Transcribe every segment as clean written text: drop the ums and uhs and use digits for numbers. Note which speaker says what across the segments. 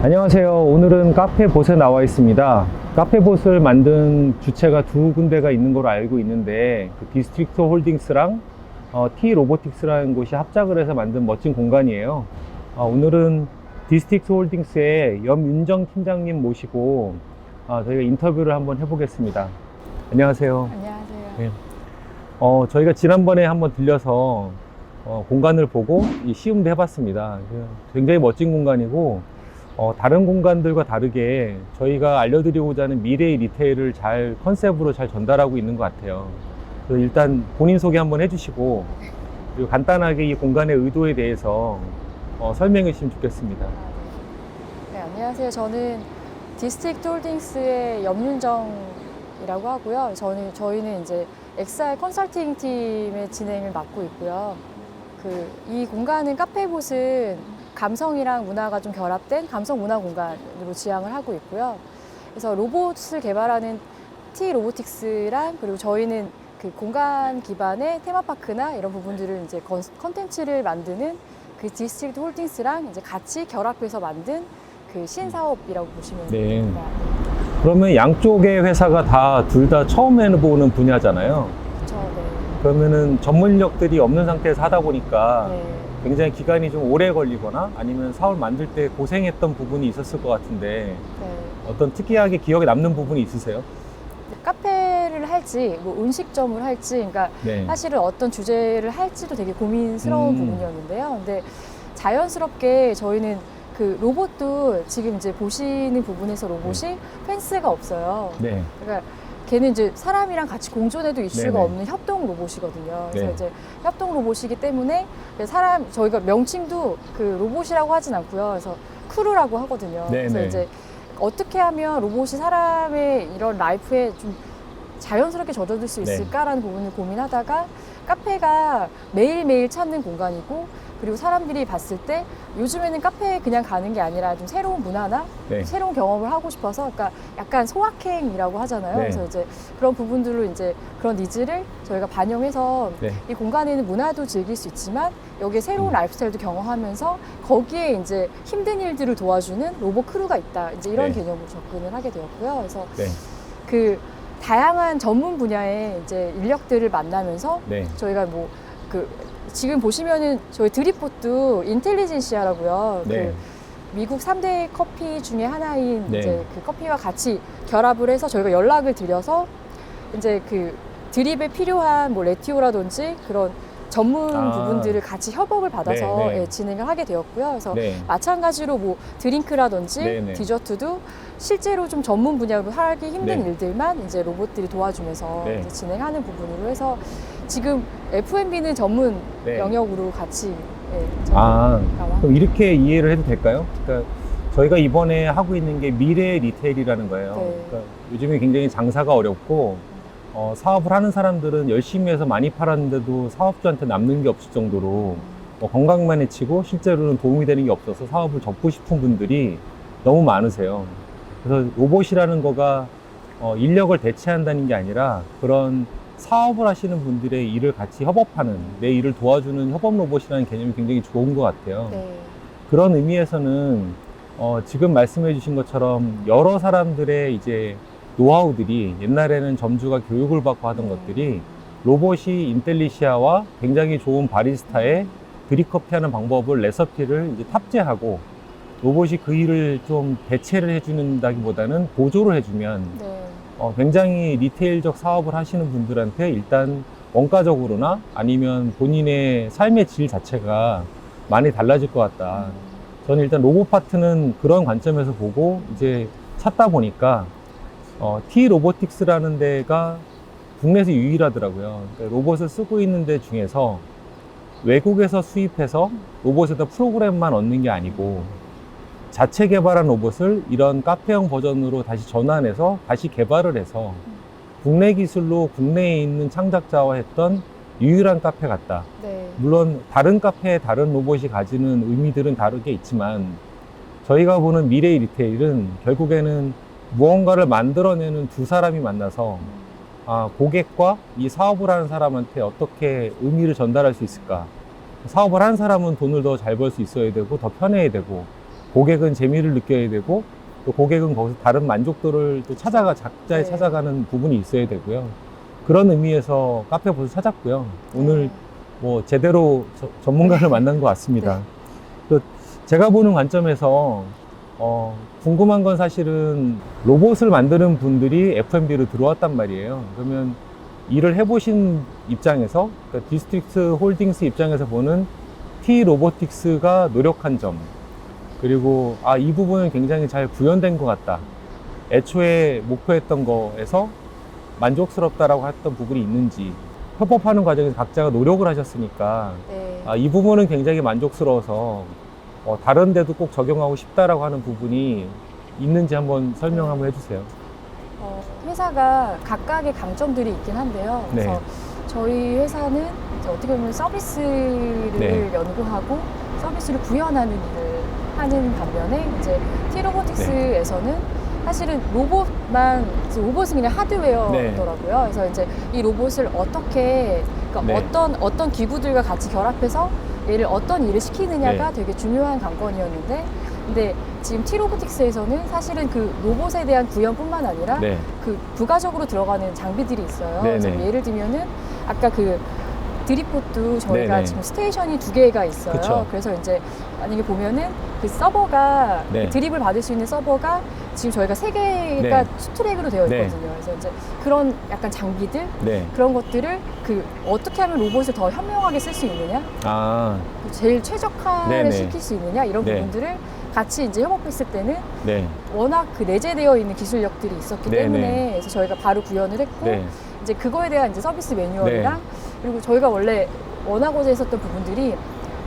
Speaker 1: 안녕하세요. 오늘은 카페봇에 나와 있습니다. 카페봇을 만든 주체가 두 군데가 있는 걸로 알고 있는데 그 디스트릭트 홀딩스랑 T 로보틱스라는 곳이 합작을 해서 만든 멋진 공간이에요. 오늘은 디스트릭트 홀딩스의 염윤정 팀장님 모시고 저희가 인터뷰를 한번 해보겠습니다. 안녕하세요.
Speaker 2: 안녕하세요.
Speaker 1: 네. 저희가 지난번에 한번 들려서 공간을 보고 시음도 해봤습니다. 굉장히 멋진 공간이고 다른 공간들과 다르게 저희가 알려드리고자 하는 미래의 리테일을 컨셉으로 잘 전달하고 있는 것 같아요. 그래서 일단 본인 소개 한번 해주시고 그리고 간단하게 이 공간의 의도에 대해서 설명해 주시면 좋겠습니다.
Speaker 2: 네, 안녕하세요. 저는 디스트릭트 홀딩스의 염윤정이라고 하고요. 저희는 이제 XR 컨설팅 팀의 진행을 맡고 있고요. 이 공간은 카페봇은 감성이랑 문화가 좀 결합된 감성 문화 공간으로 지향을 하고 있고요. 그래서 로봇을 개발하는 T 로보틱스랑 그리고 저희는 그 공간 기반의 테마파크나 이런 부분들을 이제 컨텐츠를 만드는 그 디스트릭트 홀딩스랑 이제 같이 결합해서 만든 그 신사업이라고 보시면 됩니다.
Speaker 1: 그러면 양쪽의 회사가 둘 다 처음 해보는 분야잖아요.
Speaker 2: 그렇죠. 네.
Speaker 1: 그러면은 전문력들이 없는 상태에서 하다 보니까
Speaker 2: 네.
Speaker 1: 굉장히 기간이 좀 오래 걸리거나 아니면 사업을 만들 때 고생했던 부분이 있었을 것 같은데
Speaker 2: 네.
Speaker 1: 어떤 특이하게 기억에 남는 부분이 있으세요?
Speaker 2: 카페를 할지 뭐 음식점을 할지 그러니까
Speaker 1: 네.
Speaker 2: 사실은 어떤 주제를 할지도 되게 고민스러운 부분이었는데요. 근데 자연스럽게 저희는 그 로봇도 지금 이제 보시는 부분에서 로봇이 펜스가 없어요.
Speaker 1: 네.
Speaker 2: 그러니까 걔는 이제 사람이랑 같이 공존해도 이슈가
Speaker 1: 네네.
Speaker 2: 없는 협동 로봇이거든요. 그래서
Speaker 1: 네.
Speaker 2: 이제 협동 로봇이기 때문에 저희가 명칭도 그 로봇이라고 하진 않고요. 그래서 크루라고 하거든요.
Speaker 1: 네네.
Speaker 2: 그래서 이제 어떻게 하면 로봇이 사람의 이런 라이프에 좀 자연스럽게 젖어들 수 있을까라는 부분을 고민하다가 카페가 매일매일 찾는 공간이고 그리고 사람들이 봤을 때 요즘에는 카페에 그냥 가는 게 아니라 좀 새로운 문화나 새로운 경험을 하고 싶어서 그러니까 약간 소확행이라고 하잖아요. 그래서 이제 그런 부분들로 이제 그런 니즈를 저희가 반영해서 이 공간에는 문화도 즐길 수 있지만 여기에 새로운 라이프스타일도 경험하면서 거기에 이제 힘든 일들을 도와주는 로봇 크루가 있다. 이제 이런 개념으로 접근을 하게 되었고요. 그래서 그 다양한 전문 분야의 이제 인력들을 만나면서 저희가 지금 보시면은 저희 드립봇도 인텔리젠시아라고요. 미국 3대 커피 중에 하나인 이제 그 커피와 같이 결합을 해서 저희가 연락을 드려서 이제 그 드립에 필요한 뭐 레티오라든지 그런 전문 부분들을 같이 협업을 받아서 진행을 하게 되었고요. 그래서 마찬가지로 뭐 드링크라든지 디저트도 실제로 좀 전문 분야로 하기 힘든 일들만 이제 로봇들이 도와주면서 이제 진행하는 부분으로 해서 지금 F&B는 전문 영역으로 같이
Speaker 1: 그럼 이렇게 이해를 해도 될까요? 그러니까 저희가 이번에 하고 있는 게 미래 리테일이라는 거예요. 그러니까 요즘에 굉장히 장사가 어렵고 사업을 하는 사람들은 열심히 해서 많이 팔았는데도 사업주한테 남는 게 없을 정도로 건강만 해치고 실제로는 도움이 되는 게 없어서 사업을 접고 싶은 분들이 너무 많으세요. 그래서 로봇이라는 거가 인력을 대체한다는 게 아니라 그런 사업을 하시는 분들의 일을 같이 협업하는, 내 일을 도와주는 협업 로봇이라는 개념이 굉장히 좋은 것 같아요. 그런 의미에서는 지금 말씀해 주신 것처럼 여러 사람들의 이제 노하우들이 옛날에는 점주가 교육을 받고 하던 것들이 로봇이 인텔리시아와 굉장히 좋은 바리스타의 드립커피 하는 방법을 레시피를 이제 탑재하고 로봇이 그 일을 좀 대체를 해주는다기보다는 보조를 해주면 굉장히 리테일적 사업을 하시는 분들한테 일단 원가적으로나 아니면 본인의 삶의 질 자체가 많이 달라질 것 같다. 저는 일단 로봇 파트는 그런 관점에서 보고 이제 찾다 보니까 T 로보틱스라는 데가 국내에서 유일하더라고요. 그러니까 로봇을 쓰고 있는 데 중에서 외국에서 수입해서 로봇에다 프로그램만 얻는 게 아니고 자체 개발한 로봇을 이런 카페형 버전으로 다시 전환해서 다시 개발을 해서 국내 기술로 국내에 있는 창작자와 했던 유일한 카페 같다. 물론 다른 카페에 다른 로봇이 가지는 의미들은 다르게 있지만 저희가 보는 미래의 리테일은 결국에는 무언가를 만들어내는 두 사람이 만나서 고객과 이 사업을 하는 사람한테 어떻게 의미를 전달할 수 있을까. 사업을 하는 사람은 돈을 더 잘 벌 수 있어야 되고 더 편해야 되고 고객은 재미를 느껴야 되고 또 고객은 거기서 다른 만족도를 또 각자에
Speaker 2: 네.
Speaker 1: 찾아가는 부분이 있어야 되고요. 그런 의미에서 카페봇을 찾았고요. 오늘 뭐 제대로 전문가를 만난 것 같습니다. 또 제가 보는 관점에서 궁금한 건 사실은 로봇을 만드는 분들이 F&B로 들어왔단 말이에요. 그러면 일을 해보신 입장에서, 그러니까 디스트릭트 홀딩스 입장에서 보는 T 로보틱스가 노력한 점, 그리고 이 부분은 굉장히 잘 구현된 것 같다. 애초에 목표했던 거에서 만족스럽다라고 했던 부분이 있는지, 협업하는 과정에서 각자가 노력을 하셨으니까 이 부분은 굉장히 만족스러워서 다른 데도 꼭 적용하고 싶다라고 하는 부분이 있는지 한번 설명 한번 해주세요.
Speaker 2: 회사가 각각의 강점들이 있긴 한데요. 그래서
Speaker 1: 네.
Speaker 2: 저희 회사는 이제 어떻게 보면 서비스를
Speaker 1: 네.
Speaker 2: 연구하고 서비스를 구현하는 일을 하는 반면에 이제 T-로보틱스에서는 사실은 로봇은 그냥 하드웨어더라고요. 그래서 이제 이 로봇을 어떻게, 그러니까 어떤 기구들과 같이 결합해서 얘를 어떤 일을 시키느냐가 되게 중요한 관건이었는데, 근데 지금 T-로보틱스에서는 사실은 그 로봇에 대한 구현뿐만 아니라 그 부가적으로 들어가는 장비들이 있어요. 그래서 예를 들면은 아까 그 드립봇도 저희가 지금 스테이션이 2개가 있어요.
Speaker 1: 그쵸.
Speaker 2: 그래서 이제 만약에 보면은 그 서버가 그 드립을 받을 수 있는 서버가 지금 저희가 3개가 투트랙으로 되어 있거든요. 그래서 이제 그런 약간 장비들 그런 것들을 그 어떻게 하면 로봇을 더 현명하게 쓸 수 있느냐, 제일 최적화를 시킬 수 있느냐 이런 부분들을 같이 이제 협업했을 때는 워낙 그 내재되어 있는 기술력들이 있었기 때문에 그래서 저희가 바로 구현을 했고 이제 그거에 대한 이제 서비스 매뉴얼이랑 그리고 저희가 원래 원하고자 했었던 부분들이,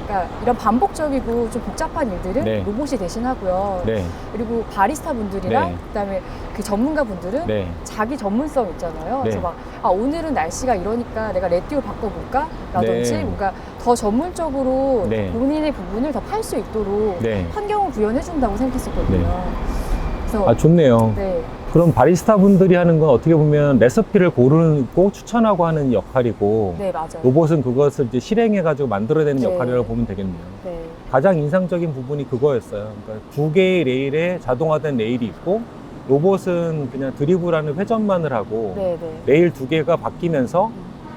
Speaker 2: 그러니까 이런 반복적이고 좀 복잡한 일들은 로봇이 대신하고요. 그리고 바리스타 분들이랑 그다음에 그 전문가 분들은 자기 전문성 있잖아요. 그래서 막 오늘은 날씨가 이러니까 내가 레띠오 바꿔볼까? 라든지 뭔가 더 전문적으로 본인의 부분을 더 팔 수 있도록 환경을 구현해준다고 생각했었거든요. 그래서
Speaker 1: 좋네요. 그럼 바리스타 분들이 하는 건 어떻게 보면 레시피를 고르고 추천하고 하는 역할이고,
Speaker 2: 맞아요.
Speaker 1: 로봇은 그것을 이제 실행해가지고 만들어내는 역할이라고 보면 되겠네요. 가장 인상적인 부분이 그거였어요. 그러니까 2개의 레일에 자동화된 레일이 있고, 로봇은 그냥 드리블하는 회전만을 하고, 레일 2개가 바뀌면서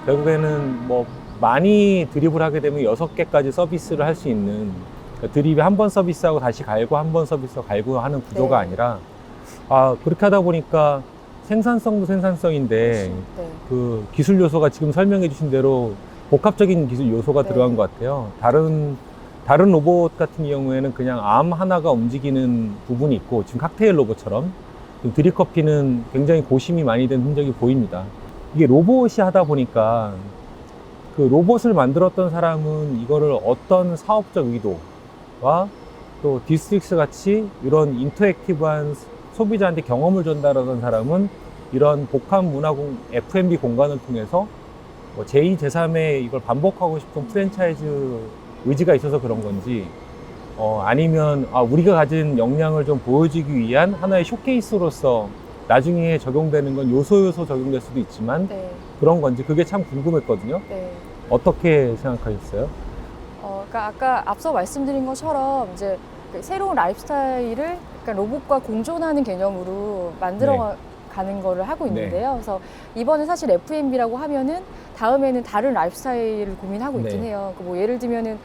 Speaker 1: 결국에는 뭐 많이 드리블 하게 되면 6개까지 서비스를 할 수 있는, 그러니까 드립이 한 번 서비스하고 다시 갈고 한 번 서비스하고 갈고 하는 구조가 아니라, 그렇게 하다 보니까 생산성도 생산성인데 그 기술 요소가 지금 설명해 주신 대로 복합적인 기술 요소가 들어간 것 같아요. 다른 로봇 같은 경우에는 그냥 암 하나가 움직이는 부분이 있고, 지금 칵테일 로봇처럼 드립커피는 굉장히 고심이 많이 된 흔적이 보입니다. 이게 로봇이 하다 보니까 그 로봇을 만들었던 사람은 이거를 어떤 사업적 의도와 또 디스트릭스 같이 이런 인터랙티브한 소비자한테 경험을 전달하던 사람은 이런 복합 문화 F&B 공간을 통해서 뭐 제2, 제3의 이걸 반복하고 싶은 프랜차이즈 의지가 있어서 그런 건지, 아니면 우리가 가진 역량을 좀 보여주기 위한 하나의 쇼케이스로서 나중에 적용되는 건 요소 적용될 수도 있지만 그런 건지, 그게 참 궁금했거든요. 어떻게 생각하셨어요?
Speaker 2: 그러니까 아까 앞서 말씀드린 것처럼 이제 새로운 라이프 스타일을 그러니까 로봇과 공존하는 개념으로 만들어 가는 거를 하고 있는데요. 그래서 이번에 사실 F&B라고 하면은 다음에는 다른 라이프 스타일을 고민하고 있긴 해요. 뭐 예를 들면은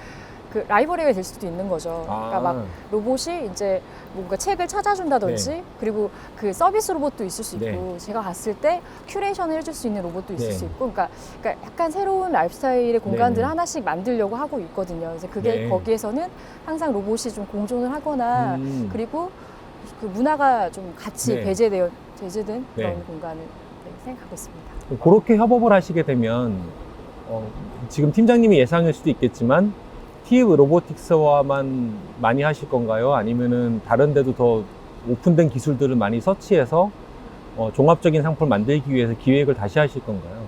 Speaker 2: 그 라이브러리가 될 수도 있는 거죠. 그러니까 막 로봇이 이제 뭔가 책을 찾아준다든지, 그리고 그 서비스 로봇도 있을 수 있고, 제가 갔을 때 큐레이션을 해줄 수 있는 로봇도 있을 수 있고, 그러니까 약간 새로운 라이프 스타일의 공간들을 하나씩 만들려고 하고 있거든요. 그래서 그게 거기에서는 항상 로봇이 좀 공존을 하거나, 그리고 그 문화가 좀 같이 배제된 그런 공간을 생각하고 있습니다.
Speaker 1: 그렇게 협업을 하시게 되면 지금 팀장님이 예상일 수도 있겠지만 T 로보틱스와만 많이 하실 건가요? 아니면은 다른 데도 더 오픈된 기술들을 많이 서치해서 종합적인 상품을 만들기 위해서 기획을 다시 하실 건가요?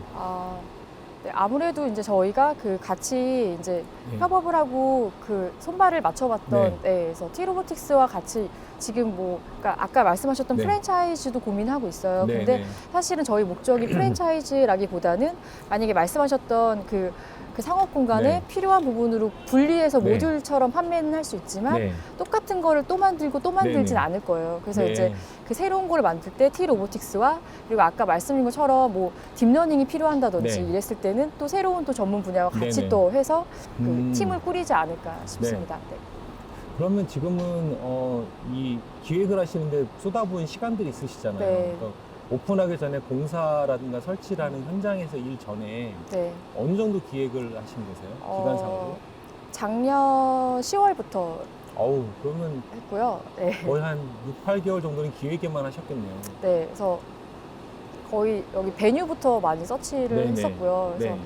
Speaker 2: 아무래도 이제 저희가 그 같이 이제 협업을 하고 그 손발을 맞춰봤던, 그래서 T 로보틱스와 같이 지금 뭐, 그러니까 아까 말씀하셨던 프랜차이즈도 고민하고 있어요. 근데 사실은 저희 목적이 프랜차이즈라기보다는 만약에 말씀하셨던 그 그 상업 공간에
Speaker 1: 네.
Speaker 2: 필요한 부분으로 분리해서
Speaker 1: 네.
Speaker 2: 모듈처럼 판매는 할 수 있지만
Speaker 1: 네.
Speaker 2: 똑같은 거를 또 만들고 또 만들진
Speaker 1: 네네.
Speaker 2: 않을 거예요. 그래서
Speaker 1: 네.
Speaker 2: 이제 그 새로운 거를 만들 때 T-로보틱스와 그리고 아까 말씀드린 것처럼 뭐 딥러닝이 필요한다든지
Speaker 1: 네.
Speaker 2: 이랬을 때는 또 새로운 또 전문 분야와 같이
Speaker 1: 네네.
Speaker 2: 또 해서 그
Speaker 1: 음.
Speaker 2: 팀을 꾸리지 않을까 싶습니다. 네.
Speaker 1: 그러면 지금은 이 기획을 하시는데 쏟아부은 시간들이 있으시잖아요.
Speaker 2: 네.
Speaker 1: 그러니까 오픈하기 전에 공사라든가 설치라는 현장에서 일 전에
Speaker 2: 네.
Speaker 1: 어느 정도 기획을 하신 거세요? 기간상으로?
Speaker 2: 작년 10월부터
Speaker 1: 어우, 그러면
Speaker 2: 했고요. 네.
Speaker 1: 거의 한 6, 8개월 정도는 기획에만 하셨겠네요.
Speaker 2: 네. 그래서 거의 여기 베뉴부터 많이 서치를
Speaker 1: 네네.
Speaker 2: 했었고요. 그래서
Speaker 1: 네.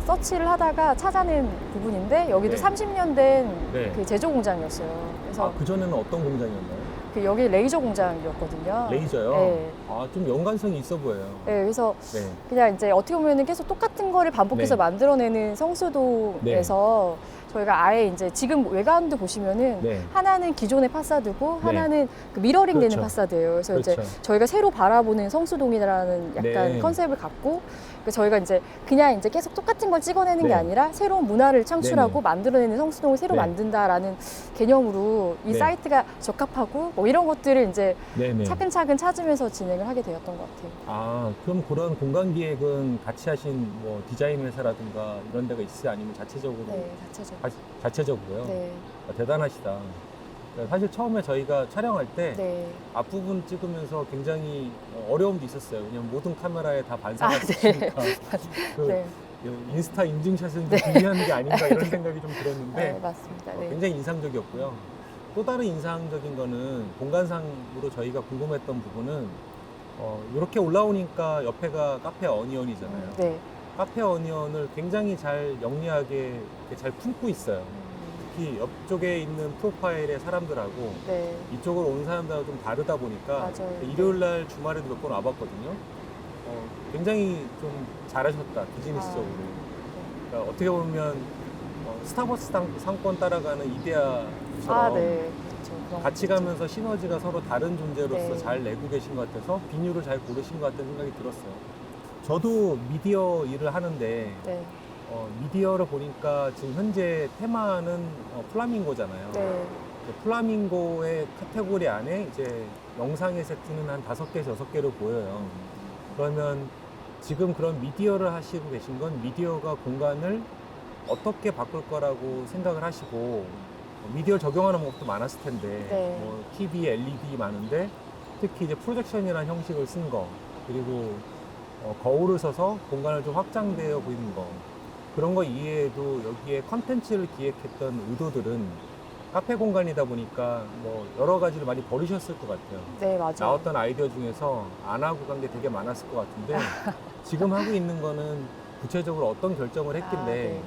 Speaker 2: 서치를 하다가 찾아낸 부분인데 여기도
Speaker 1: 네.
Speaker 2: 30년 된
Speaker 1: 네.
Speaker 2: 그 제조 공장이었어요. 그래서
Speaker 1: 그전에는 어떤 공장이었나요?
Speaker 2: 그 여기 레이저 공장이었거든요.
Speaker 1: 레이저요?
Speaker 2: 네.
Speaker 1: 좀 연관성이 있어 보여요.
Speaker 2: 네, 그래서
Speaker 1: 네.
Speaker 2: 그냥 이제 어떻게 보면 계속 똑같은 거를 반복해서
Speaker 1: 네.
Speaker 2: 만들어내는 성수동에서 저희가 아예 이제 지금 외관도 보시면은
Speaker 1: 네.
Speaker 2: 하나는 기존의 파사드고
Speaker 1: 네.
Speaker 2: 하나는 그 미러링 되는
Speaker 1: 그렇죠.
Speaker 2: 파사드예요. 그래서
Speaker 1: 그렇죠.
Speaker 2: 이제 저희가 새로 바라보는 성수동이라는 약간
Speaker 1: 네.
Speaker 2: 컨셉을 갖고 저희가 이제 그냥 이제 계속 똑같은 걸 찍어내는
Speaker 1: 네.
Speaker 2: 게 아니라 새로운 문화를 창출하고
Speaker 1: 네네.
Speaker 2: 만들어내는 성수동을 새로
Speaker 1: 네.
Speaker 2: 만든다라는 개념으로 이
Speaker 1: 네.
Speaker 2: 사이트가 적합하고 뭐 이런 것들을 이제
Speaker 1: 네네.
Speaker 2: 차근차근 찾으면서 진행을 하게 되었던 것 같아요.
Speaker 1: 그럼 그런 공간 기획은 같이 하신 뭐 디자인 회사라든가 이런 데가 있어요? 아니면 자체적으로?
Speaker 2: 네, 자체적으로.
Speaker 1: 자체적으로요?
Speaker 2: 네,
Speaker 1: 대단하시다. 사실 처음에 저희가 촬영할 때
Speaker 2: 네.
Speaker 1: 앞부분 찍으면서 굉장히 어려움도 있었어요. 왜냐면 모든 카메라에 다 반사가
Speaker 2: 아, 네.
Speaker 1: 있으니까 그
Speaker 2: 네.
Speaker 1: 인스타 인증샷은
Speaker 2: 네.
Speaker 1: 준비하는 게 아닌가 이런 생각이 좀 들었는데
Speaker 2: 네, 맞습니다. 네.
Speaker 1: 굉장히 인상적이었고요. 또 다른 인상적인 거는 공간상으로 저희가 궁금했던 부분은 이렇게 올라오니까 옆에가 카페 어니언이잖아요.
Speaker 2: 네.
Speaker 1: 카페 어니언을 굉장히 잘 영리하게 잘 품고 있어요. 특히 옆쪽에 있는 프로파일의 사람들하고
Speaker 2: 네.
Speaker 1: 이쪽으로 온 사람들하고 좀 다르다 보니까
Speaker 2: 맞아요.
Speaker 1: 일요일 날 주말에도 몇 번 와봤거든요. 굉장히 좀 잘하셨다, 비즈니스적으로. 그러니까 어떻게 보면 스타벅스 상권 따라가는 이데아처럼
Speaker 2: 네. 그렇죠. 그런
Speaker 1: 같이
Speaker 2: 거 있죠.
Speaker 1: 가면서 시너지가 서로 다른 존재로서
Speaker 2: 네.
Speaker 1: 잘 내고 계신 것 같아서 비뉴를 잘 고르신 것 같다는 생각이 들었어요. 저도 미디어 일을 하는데
Speaker 2: 네.
Speaker 1: 미디어를 보니까 지금 현재 테마는 플라밍고잖아요.
Speaker 2: 네.
Speaker 1: 플라밍고의 카테고리 안에 이제 영상의 세트는 한 5개, 6개로 보여요. 그러면 지금 그런 미디어를 하시고 계신 건 미디어가 공간을 어떻게 바꿀 거라고 생각을 하시고 미디어 적용하는 것도 많았을 텐데
Speaker 2: 네.
Speaker 1: 뭐 TV, LED 많은데 특히 이제 프로젝션이라는 형식을 쓴 거 그리고 거울을 써서 공간을 좀 확장되어 보이는 거 그런 거 이외에도 여기에 컨텐츠를 기획했던 의도들은 카페 공간이다 보니까 뭐 여러 가지를 많이 버리셨을 것 같아요.
Speaker 2: 네, 맞아요.
Speaker 1: 나왔던 아이디어 중에서 안 하고 간 게 되게 많았을 것 같은데 지금 하고 있는 거는 구체적으로 어떤 결정을 했길래
Speaker 2: 네.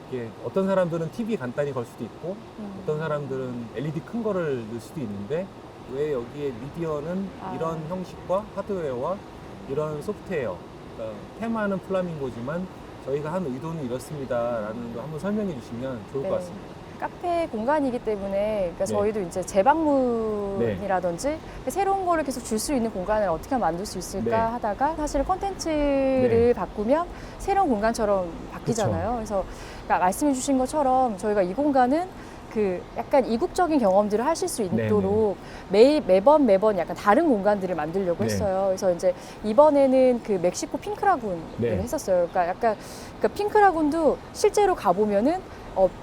Speaker 1: 이게 어떤 사람들은 TV 간단히 걸 수도 있고 어떤
Speaker 2: 음.
Speaker 1: 사람들은 LED 큰 거를 넣을 수도 있는데 왜 여기에 미디어는 이런 형식과 하드웨어와 이런 소프트웨어 그러니까 테마는 플라밍고지만 저희가 한 의도는 이렇습니다라는 거 한번 설명해 주시면 좋을
Speaker 2: 네.
Speaker 1: 것 같습니다.
Speaker 2: 카페 공간이기 때문에 그러니까
Speaker 1: 네.
Speaker 2: 저희도 이제 재방문이라든지 새로운 거를 계속 줄 수 있는 공간을 어떻게 하면 만들 수 있을까
Speaker 1: 네.
Speaker 2: 하다가 사실
Speaker 1: 네.
Speaker 2: 콘텐츠를 바꾸면 새로운 공간처럼 바뀌잖아요. 그래서 그러니까 말씀해 주신 것처럼 저희가 이 공간은 그 약간 이국적인 경험들을 하실 수 있도록 매번 약간 다른 공간들을 만들려고
Speaker 1: 네.
Speaker 2: 했어요. 그래서 이제 이번에는 그 멕시코 핑크라군을
Speaker 1: 네.
Speaker 2: 했었어요. 그러니까 약간 핑크라군도 실제로 가보면은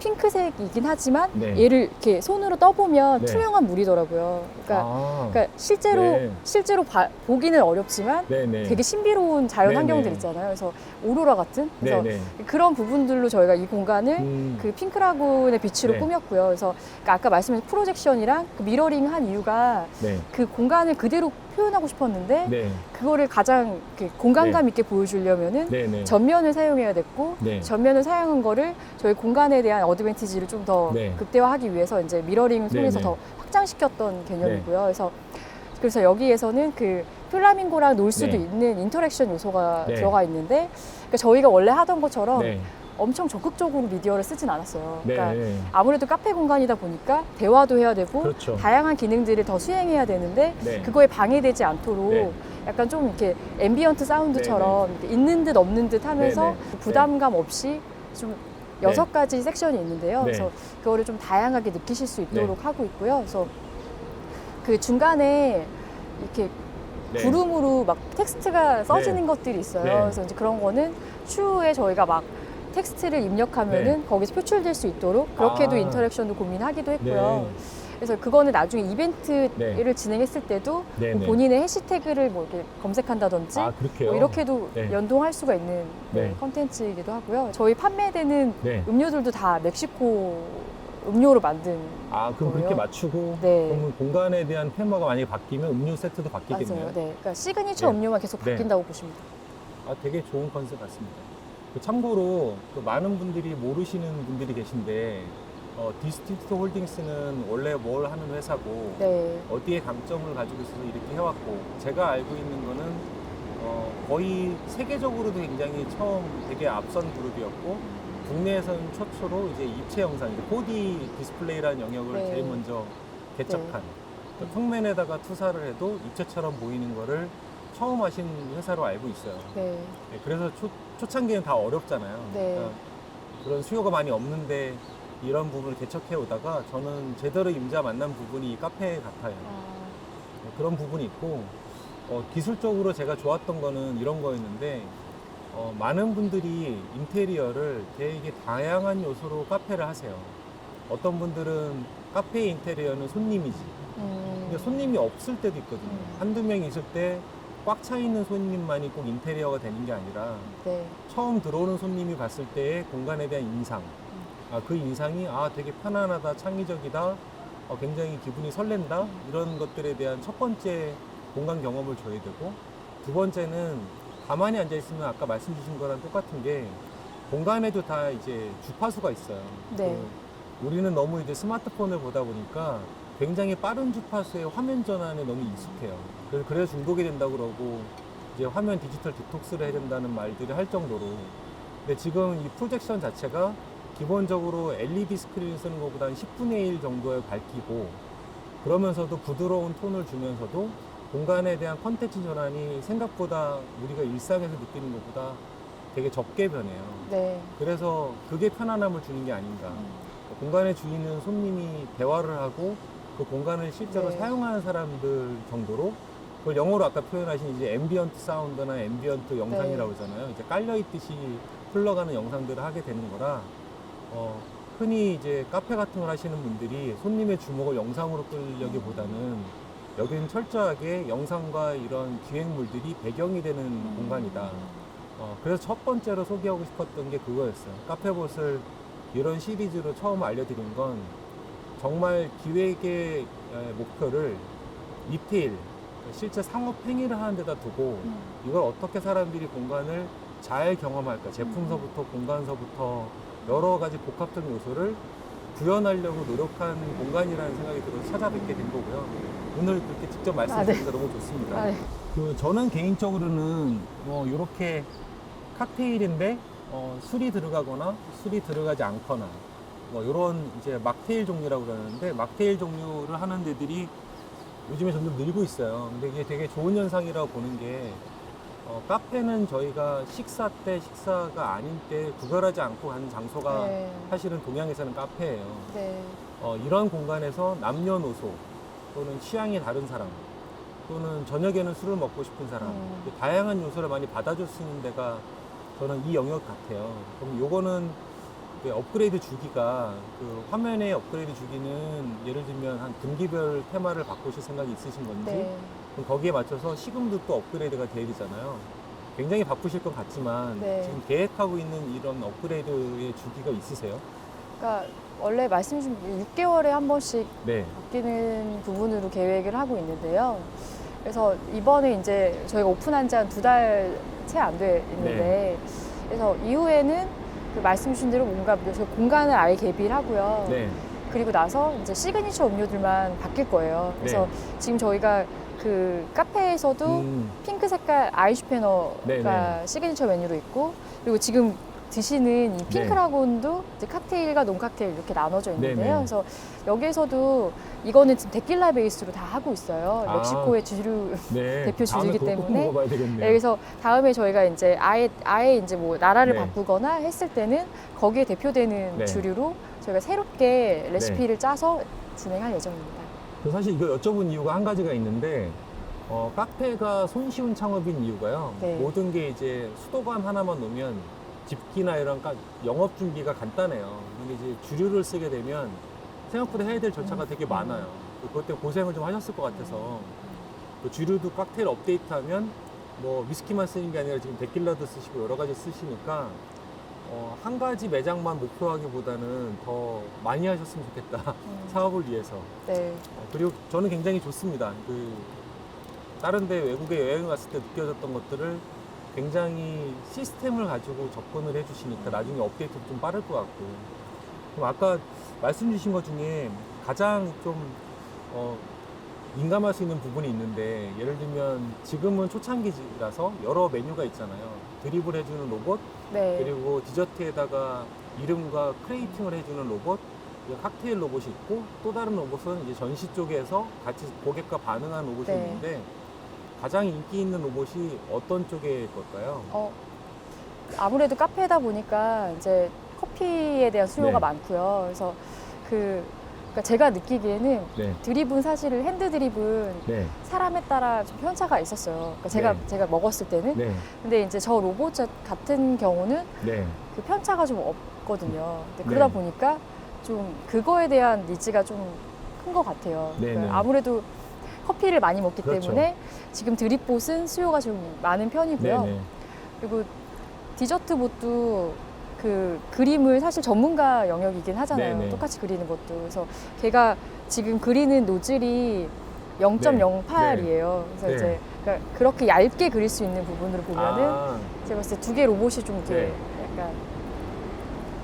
Speaker 2: 핑크색이긴 하지만
Speaker 1: 네.
Speaker 2: 얘를 이렇게 손으로 떠보면
Speaker 1: 네.
Speaker 2: 투명한 물이더라고요. 그러니까 실제로 보기는 어렵지만
Speaker 1: 네네.
Speaker 2: 되게 신비로운 자연
Speaker 1: 네네.
Speaker 2: 환경들 있잖아요. 그래서 오로라 같은 그래서
Speaker 1: 네네.
Speaker 2: 그런 부분들로 저희가 이 공간을 그 핑크라군의 빛으로
Speaker 1: 네.
Speaker 2: 꾸몄고요. 그래서 그러니까 아까 말씀하신 프로젝션이랑 그 미러링 한 이유가
Speaker 1: 네.
Speaker 2: 그 공간을 그대로 표현하고 싶었는데
Speaker 1: 네.
Speaker 2: 그거를 가장 이렇게 공간감 있게 보여주려면은
Speaker 1: 네네.
Speaker 2: 전면을 사용해야 됐고
Speaker 1: 네.
Speaker 2: 전면을 사용한 거를 저희 공간에 대한 어드밴티지를 좀 더
Speaker 1: 네.
Speaker 2: 극대화하기 위해서 이제 미러링을 통해서
Speaker 1: 네네.
Speaker 2: 더 확장시켰던 개념이고요. 그래서 여기에서는 그 플라밍고랑 놀 수도
Speaker 1: 네.
Speaker 2: 있는 인터랙션 요소가
Speaker 1: 네.
Speaker 2: 들어가 있는데 그러니까 저희가 원래 하던 것처럼
Speaker 1: 네.
Speaker 2: 엄청 적극적으로 미디어를 쓰진 않았어요. 그러니까
Speaker 1: 네.
Speaker 2: 아무래도 카페 공간이다 보니까 대화도 해야 되고
Speaker 1: 그렇죠.
Speaker 2: 다양한 기능들을 더 수행해야 되는데
Speaker 1: 네.
Speaker 2: 그거에 방해되지 않도록
Speaker 1: 네.
Speaker 2: 약간 좀 이렇게 앰비언트 사운드처럼 이렇게 있는 듯 없는 듯 하면서
Speaker 1: 네.
Speaker 2: 부담감 없이 좀
Speaker 1: 네.
Speaker 2: 6가지 섹션이 있는데요.
Speaker 1: 네.
Speaker 2: 그래서 그거를 좀 다양하게 느끼실 수 있도록
Speaker 1: 네.
Speaker 2: 하고 있고요. 그래서 그 중간에 이렇게
Speaker 1: 네.
Speaker 2: 구름으로 막 텍스트가 써지는
Speaker 1: 네.
Speaker 2: 것들이 있어요.
Speaker 1: 네.
Speaker 2: 그래서 이제 그런 거는 추후에 저희가 막 텍스트를 입력하면은 거기서 표출될 수 있도록 그렇게도
Speaker 1: 아.
Speaker 2: 인터랙션도 고민하기도 했고요.
Speaker 1: 네.
Speaker 2: 그래서 그거는 나중에 이벤트를
Speaker 1: 네.
Speaker 2: 진행했을 때도
Speaker 1: 네.
Speaker 2: 뭐
Speaker 1: 네.
Speaker 2: 본인의 해시태그를 뭐 이렇게 검색한다든지
Speaker 1: 아, 그렇게요?
Speaker 2: 뭐 이렇게도
Speaker 1: 네.
Speaker 2: 연동할 수가 있는
Speaker 1: 네.
Speaker 2: 컨텐츠이기도 하고요. 저희 판매되는
Speaker 1: 네.
Speaker 2: 음료들도 다 멕시코 음료로 만든
Speaker 1: 아, 그럼
Speaker 2: 거예요.
Speaker 1: 그렇게 맞추고
Speaker 2: 네.
Speaker 1: 그러면 공간에 대한 테마가 만약에 바뀌면 음료 세트도
Speaker 2: 맞아요.
Speaker 1: 바뀌겠네요.
Speaker 2: 네. 그러니까 시그니처
Speaker 1: 네.
Speaker 2: 음료만 계속
Speaker 1: 네.
Speaker 2: 바뀐다고 보시면 돼요.
Speaker 1: 아, 되게 좋은 컨셉 같습니다. 참고로 그 많은 분들이 모르시는 분들이 계신데 디스트릭트 홀딩스는 원래 뭘 하는 회사고
Speaker 2: 네.
Speaker 1: 어디에 강점을 가지고 있어서 이렇게 해왔고 제가 알고 있는 거는 거의 세계적으로도 굉장히 처음 되게 앞선 그룹이었고 국내에서는 최초로 이제 입체 영상, 이제 4D 디스플레이라는 영역을
Speaker 2: 네.
Speaker 1: 제일 먼저 개척한 그러니까 평면에다가 투사를 해도 입체처럼 보이는 거를 처음 하신 회사로 알고 있어요.
Speaker 2: 네.
Speaker 1: 네, 그래서 초창기에는 다 어렵잖아요.
Speaker 2: 네.
Speaker 1: 그러니까 그런 수요가 많이 없는데 이런 부분을 개척해 오다가 저는 제대로 임자 만난 부분이 이 카페 같아요. 네, 그런 부분이 있고 기술적으로 제가 좋았던 거는 이런 거였는데 많은 분들이 인테리어를 되게 다양한 요소로 카페를 하세요. 어떤 분들은 카페 인테리어는 손님이지. 근데 손님이 없을 때도 있거든요. 한두 명 있을 때 꽉 차 있는 손님만이 꼭 인테리어가 되는 게 아니라
Speaker 2: 네.
Speaker 1: 처음 들어오는 손님이 봤을 때의 공간에 대한 인상. 그 인상이 되게 편안하다, 창의적이다, 굉장히 기분이 설렌다 이런 것들에 대한 첫 번째 공간 경험을 줘야 되고 두 번째는 가만히 앉아 있으면 아까 말씀 주신 거랑 똑같은 게 공간에도 다 이제 주파수가 있어요.
Speaker 2: 네.
Speaker 1: 우리는 너무 이제 스마트폰을 보다 보니까 굉장히 빠른 주파수의 화면 전환에 너무 익숙해요. 그래서 중독이 된다고 그러고 이제 화면 디지털 디톡스를 해야 된다는 말들을 할 정도로. 근데 지금 이 프로젝션 자체가 기본적으로 LED 스크린을 쓰는 것보다 한 10분의 1 정도의 밝히고 그러면서도 부드러운 톤을 주면서도 공간에 대한 컨텐츠 전환이 생각보다 우리가 일상에서 느끼는 것보다 되게 적게 변해요.
Speaker 2: 네.
Speaker 1: 그래서 그게 편안함을 주는 게 아닌가. 공간의 주인은 손님이 대화를 하고 그 공간을 실제로
Speaker 2: 네.
Speaker 1: 사용하는 사람들 정도로 그걸 영어로 아까 표현하신 이제 앰비언트 사운드나 앰비언트 영상이라고 하잖아요. 이제 깔려있듯이 흘러가는 영상들을 하게 되는 거라 흔히 이제 카페 같은 걸 하시는 분들이 손님의 주목을 영상으로 끌려기보다는 여기는 철저하게 영상과 이런 기획물들이 배경이 되는 공간이다. 그래서 첫 번째로 소개하고 싶었던 게 그거였어요. 카페봇을 이런 시리즈로 처음 알려드린 건 정말 기획의 목표를 리테일, 실제 상업 행위를 하는 데다 두고 이걸 어떻게 사람들이 공간을 잘 경험할까, 제품서부터 공간서부터 여러 가지 복합적 요소를 구현하려고 노력한 공간이라는 생각이 들어서 찾아뵙게 된 거고요. 오늘 그렇게 직접 말씀드리니까 너무 좋습니다.
Speaker 2: 네.
Speaker 1: 저는 개인적으로는 이렇게 칵테일인데 술이 들어가거나 술이 들어가지 않거나 이런 이제 막테일 종류라고 그러는데 막테일 종류를 하는 데들이 요즘에 점점 늘고 있어요. 근데 이게 되게 좋은 현상이라고 보는 게 카페는 저희가 식사 때 식사가 아닌 때 구별하지 않고 가는 장소가
Speaker 2: 네.
Speaker 1: 사실은 동양에서는 카페예요.
Speaker 2: 네.
Speaker 1: 이런 공간에서 남녀노소 또는 취향이 다른 사람 또는 저녁에는 술을 먹고 싶은 사람 다양한 요소를 많이 받아줄 수 있는 데가 저는 이 영역 같아요. 그럼 요거는 업그레이드 주기가 그 화면의 업그레이드 주기는 예를 들면 한 분기별 테마를 바꾸실 생각이 있으신 건지
Speaker 2: 네.
Speaker 1: 그럼 거기에 맞춰서 시금도 또 업그레이드가 돼야 되잖아요. 굉장히 바쁘실 것 같지만
Speaker 2: 네.
Speaker 1: 지금 계획하고 있는 이런 업그레이드의 주기가 있으세요?
Speaker 2: 그러니까 원래 말씀 주신 6개월에 한 번씩
Speaker 1: 네.
Speaker 2: 바뀌는 부분으로 계획을 하고 있는데요. 그래서 이번에 이제 저희가 오픈한 지 한 2달 채 안 돼 있는데 그래서 이후에는 그 말씀 주신 대로 뭔가 공간을 아예 개비를 하고요.
Speaker 1: 네.
Speaker 2: 그리고 나서 이제 시그니처 음료들만 바뀔 거예요. 그래서 지금 저희가 그 카페에서도 핑크 색깔 아이슈페너가
Speaker 1: 네네.
Speaker 2: 시그니처 메뉴로 있고 그리고 지금 드시는 이
Speaker 1: 네.
Speaker 2: 핑크라곤도 이제 칵테일과 논칵테일 이렇게 나눠져 있는데요.
Speaker 1: 네네.
Speaker 2: 그래서 여기에서도 이거는 지금 데킬라 베이스로 다 하고 있어요.
Speaker 1: 아.
Speaker 2: 멕시코의 주류
Speaker 1: 네.
Speaker 2: 대표
Speaker 1: 다음에
Speaker 2: 주류이기
Speaker 1: 그거 꼭
Speaker 2: 때문에.
Speaker 1: 먹어봐야 되겠네요.
Speaker 2: 네, 그래서 다음에 저희가 이제 아예 이제 뭐 나라를
Speaker 1: 네.
Speaker 2: 바꾸거나 했을 때는 거기에 대표되는
Speaker 1: 네.
Speaker 2: 주류로 저희가 새롭게 레시피를 짜서 진행할 예정입니다.
Speaker 1: 사실 이거 여쭤본 이유가 한 가지가 있는데 카페가 손쉬운 창업인 이유가요.
Speaker 2: 네.
Speaker 1: 모든 게 이제 수도관 하나만 놓으면 집기나 이런 영업 준비가 간단해요. 근데 이제 주류를 쓰게 되면 생각보다 해야 될 절차가 되게 많아요. 그것 때문에 고생을 좀 하셨을 것 같아서 그 주류도 칵테일 업데이트하면 뭐 위스키만 쓰는 게 아니라 지금 데킬라도 쓰시고 여러 가지 쓰시니까 한 가지 매장만 목표하기보다는 더 많이 하셨으면 좋겠다. 사업을 위해서.
Speaker 2: 네.
Speaker 1: 그리고 저는 굉장히 좋습니다. 다른 데 외국에 여행을 갔을 때 느껴졌던 것들을 굉장히 시스템을 가지고 접근을 해주시니까 나중에 업데이트도 좀 빠를 것 같고. 그럼 아까 말씀 주신 것 중에 가장 좀 민감할 수 있는 부분이 있는데, 예를 들면 지금은 초창기라서 여러 메뉴가 있잖아요. 드립을 해주는 로봇,
Speaker 2: 네.
Speaker 1: 그리고 디저트에다가 이름과 크레이팅을 해주는 로봇, 그리고 칵테일 로봇이 있고, 또 다른 로봇은 이제 전시 쪽에서 같이 고객과 반응하는 로봇이
Speaker 2: 네.
Speaker 1: 있는데, 가장 인기 있는 로봇이 어떤 쪽일 걸까요?
Speaker 2: 아무래도 카페다 보니까 이제 커피에 대한 수요가
Speaker 1: 네.
Speaker 2: 많고요. 그래서 그러니까 제가 느끼기에는
Speaker 1: 네.
Speaker 2: 드립은 사실은 핸드 드립은
Speaker 1: 네.
Speaker 2: 사람에 따라 좀 편차가 있었어요. 그러니까
Speaker 1: 네.
Speaker 2: 제가 먹었을 때는.
Speaker 1: 네.
Speaker 2: 근데 이제 저 로봇 같은 경우는
Speaker 1: 네.
Speaker 2: 그 편차가 좀 없거든요. 근데 그러다
Speaker 1: 네.
Speaker 2: 보니까 좀 그거에 대한 니즈가 좀 큰 것 같아요.
Speaker 1: 네,
Speaker 2: 그러니까
Speaker 1: 네.
Speaker 2: 아무래도 커피를 많이 먹기
Speaker 1: 그렇죠.
Speaker 2: 때문에 지금 드립봇은 수요가 좀 많은 편이고요.
Speaker 1: 네. 네.
Speaker 2: 그리고 디저트봇도 그 그림을 사실 전문가 영역이긴 하잖아요.
Speaker 1: 네네.
Speaker 2: 똑같이 그리는 것도. 그래서 걔가 지금 그리는 노즐이 0.08이에요. 그래서
Speaker 1: 네.
Speaker 2: 이제 그러니까 그렇게 얇게 그릴 수 있는 부분으로 보면은
Speaker 1: 아,
Speaker 2: 제가 봤을 때 두 개 로봇이 좀 이렇게
Speaker 1: 네.
Speaker 2: 약간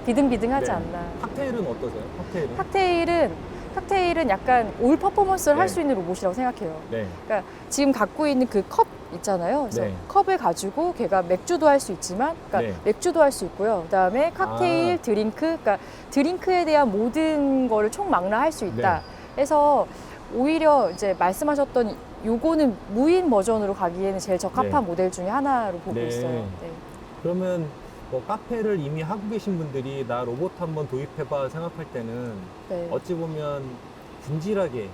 Speaker 2: 비등비등하지
Speaker 1: 네.
Speaker 2: 않나.
Speaker 1: 칵테일은 어떠세요?
Speaker 2: 칵테일은 약간 올 퍼포먼스를
Speaker 1: 네.
Speaker 2: 할 수 있는 로봇이라고 생각해요.
Speaker 1: 네.
Speaker 2: 그러니까 지금 갖고 있는 그 컵 있잖아요. 그래서
Speaker 1: 네.
Speaker 2: 컵을 가지고 걔가 맥주도 할 수 있지만, 그러니까
Speaker 1: 네.
Speaker 2: 맥주도 할 수 있고요. 그다음에 칵테일,
Speaker 1: 아.
Speaker 2: 드링크, 그러니까 드링크에 대한 모든 거를 총망라할 수 있다.
Speaker 1: 네.
Speaker 2: 해서 오히려 이제 말씀하셨던 요거는 무인 버전으로 가기에는 제일 적합한
Speaker 1: 네.
Speaker 2: 모델 중에 하나로 보고
Speaker 1: 네.
Speaker 2: 있어요. 네.
Speaker 1: 그러면 뭐 카페를 이미 하고 계신 분들이 나 로봇 한번 도입해봐 생각할 때는
Speaker 2: 네.
Speaker 1: 어찌 보면 분질하게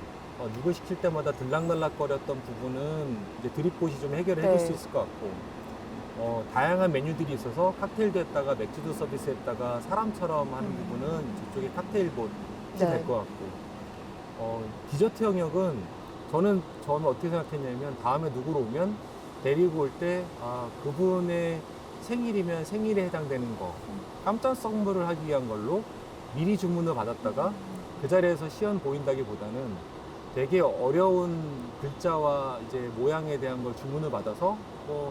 Speaker 1: 누구 시킬 때마다 들락날락거렸던 부분은 이제 드립봇이 좀 해결을 해줄
Speaker 2: 네.
Speaker 1: 수 있을 것 같고, 다양한 메뉴들이 있어서 칵테일도 했다가 맥주도 서비스했다가 사람처럼 하는 부분은 저쪽에 칵테일봇이
Speaker 2: 네.
Speaker 1: 될 것 같고, 디저트 영역은 저는 어떻게 생각했냐면 다음에 누구로 오면 데리고 올 때 그분의 생일이면 생일에 해당되는 거 깜짝 선물을 하기 위한 걸로 미리 주문을 받았다가 그 자리에서 시연 보인다기보다는 되게 어려운 글자와 이제 모양에 대한 걸 주문을 받아서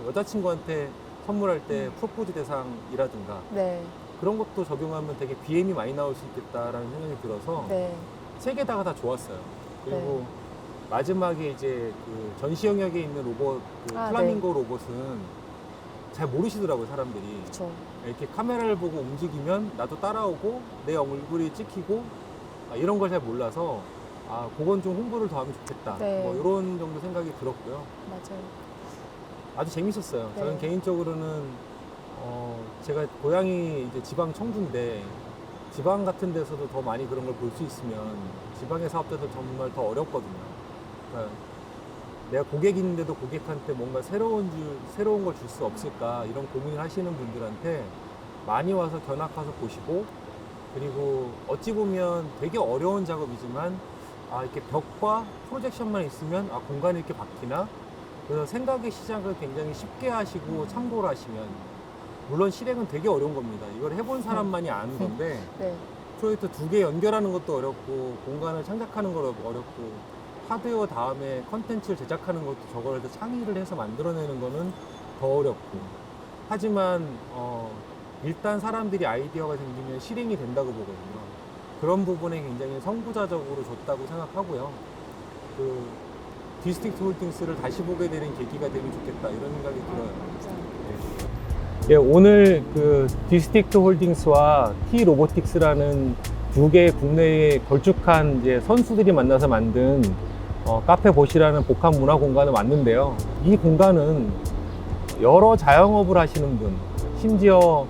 Speaker 1: 여자친구한테 선물할 때 프로포즈 대상이라든가
Speaker 2: 네.
Speaker 1: 그런 것도 적용하면 되게 BM이 많이 나올 수 있겠다라는 생각이 들어서
Speaker 2: 네.
Speaker 1: 세 개 다가 다 좋았어요. 그리고 마지막에 이제 그 전시 영역에 있는 로봇, 플라밍고 로봇은 잘 모르시더라고요, 사람들이.
Speaker 2: 그렇죠.
Speaker 1: 이렇게 카메라를 보고 움직이면 나도 따라오고 내 얼굴이 찍히고 이런 걸 잘 몰라서 그건 좀 홍보를 더 하면 좋겠다.
Speaker 2: 네.
Speaker 1: 뭐 이런 정도 생각이 들었고요.
Speaker 2: 맞아요.
Speaker 1: 아주 재밌었어요.
Speaker 2: 네.
Speaker 1: 저는 개인적으로는 제가 고향이 이제 지방 청주인데 지방 같은 데서도 더 많이 그런 걸 볼 수 있으면 지방의 사업자들 정말 더 어렵거든요. 그러니까 내가 고객인데도 고객한테 뭔가 새로운 걸 줄 수 없을까 이런 고민을 하시는 분들한테 많이 와서 견학가서 보시고, 그리고 어찌 보면 되게 어려운 작업이지만 이렇게 벽과 프로젝션만 있으면 공간이 이렇게 바뀌나? 그래서 생각의 시작을 굉장히 쉽게 하시고 참고를 하시면, 물론 실행은 되게 어려운 겁니다. 이걸 해본 사람만이 아는 건데
Speaker 2: 네.
Speaker 1: 프로젝트 두 개 연결하는 것도 어렵고 공간을 창작하는 거 어렵고 하드웨어 다음에 컨텐츠를 제작하는 것도 저걸 창의를 해서 만들어내는 거는 더 어렵고, 하지만 일단 사람들이 아이디어가 생기면 실행이 된다고 보거든요. 그런 부분에 굉장히 선구자적으로 줬다고 생각하고요. 그 디스트릭트 홀딩스를 다시 보게 되는 계기가 되면 좋겠다 이런 생각이 들어요.
Speaker 2: 감사합니다.
Speaker 1: 네. 예, 오늘 그 디스틱트 홀딩스와 T 로보틱스라는 두 개의 국내에 걸쭉한 이제 선수들이 만나서 만든 카페 보시라는 복합 문화 공간을 왔는데요. 이 공간은 여러 자영업을 하시는 분, 심지어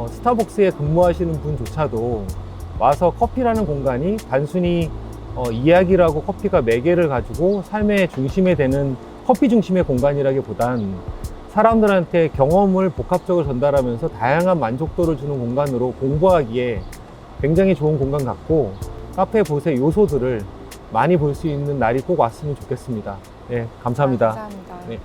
Speaker 1: 스타벅스에 근무하시는 분조차도 와서 커피라는 공간이 단순히 이야기라고 커피가 매개를 가지고 삶의 중심에 되는 커피 중심의 공간이라기보단 사람들한테 경험을 복합적으로 전달하면서 다양한 만족도를 주는 공간으로 공부하기에 굉장히 좋은 공간 같고, 카페 보스의 요소들을 많이 볼 수 있는 날이 꼭 왔으면 좋겠습니다. 네, 감사합니다.
Speaker 2: 감사합니다.
Speaker 1: 네.